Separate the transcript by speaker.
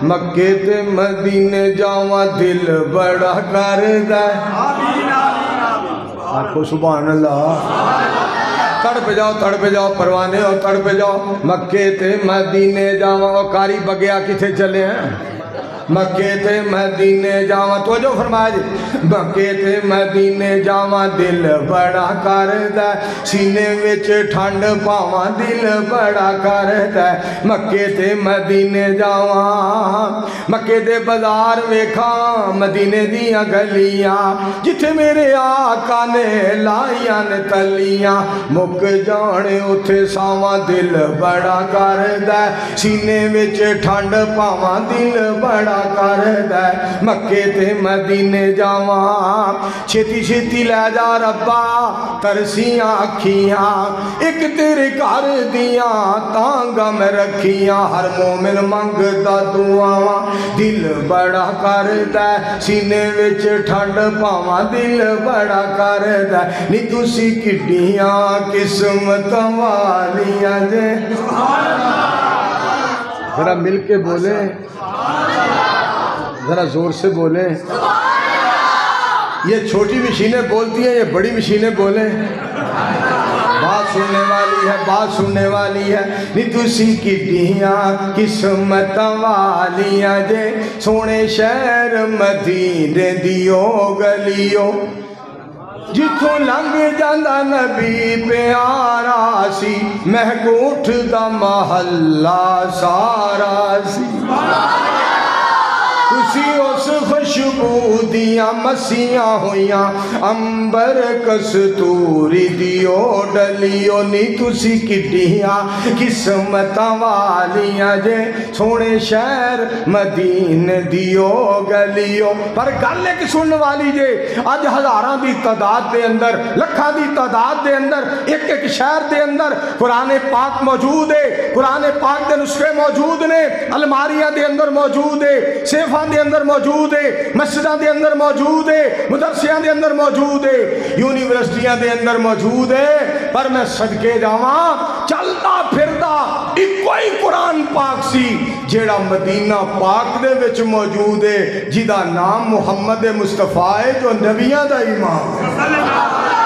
Speaker 1: مکے تے مدینے جاواں دل بڑا کردا ہے آکھو سبحان اللہ تڑپ جاؤ پروانے ہو تڑپ جاؤ مکے تے مدینے جاواں او کاری بگیا کتے چلے ہیں مکے تے مدینے جاواں تو جو فرمایا جی مکے تے مدینے جاواں دل بڑا کردا ہے سینے وچ ٹھنڈ پاواں دل بڑا کردا ہے مکے تے مدینے جاواں مکے دے بازار ویکھاں مدینے دیاں گلیاں جتھے میرے آقا نے لائیاں نے تلیاں مک جانے اتھے ساواں دل بڑا کردا ہے سینے وچ ٹھنڈ پاواں دل بڑا کردا ہے مکے تے مدینے جاواں چھتی چھتی لے جا ربا ترسیاں اکھیاں ایک تیرے گھر دیاں تانگا میں رکھیاں ہر مومن منگدا دعاواں دل بڑا کردا ہے سینے وچ ٹھنڈ پاواں دل بڑا کردا ہے نی تسی کڈیاں قسمت والیاں جے ذرا مل کے بولے ذرا زور سے بولیں یہ چھوٹی مشینیں بولتی ہیں یہ بڑی مشینیں بولیں بات سننے والی ہے نی تسی کڈیاں قسمت والیاں جے سونے شہر مدینے دیو گلیو جتھوں لنگ جاندا نبی پیارا سی مہکوٹھ دا محلہ سارا سی تسی اس خوشبو دیاں مسیاں ہویاں امبر کستوری دیو ڈلیو نی تسی کڈیاں قسمتاں والیاں جے سونے شہر مدینے دیو گلیو پر گل ایک سنن والی جے اج ہزاراں دی تعداد دے اندر لکھاں دی تعداد دے اندر ایک ایک شہر دے اندر قرآن پاک موجود ہے قرآن پاک دے نسخے موجود نے الماریاں دے اندر موجود ہے سیفاں دے اندر موجود ہے مسجداں دے اندر موجود ہے مدرسیاں دے اندر موجود ہے یونیورسٹیاں دے اندر موجود ہے پر میں صدقے جاواں چلتا پھردا ایکوئی قرآن پاک سی جیڑا مدینہ پاک دے وچ موجود ہے جدا نام محمد مصطفیٰ ہے جو نبیاں دا امام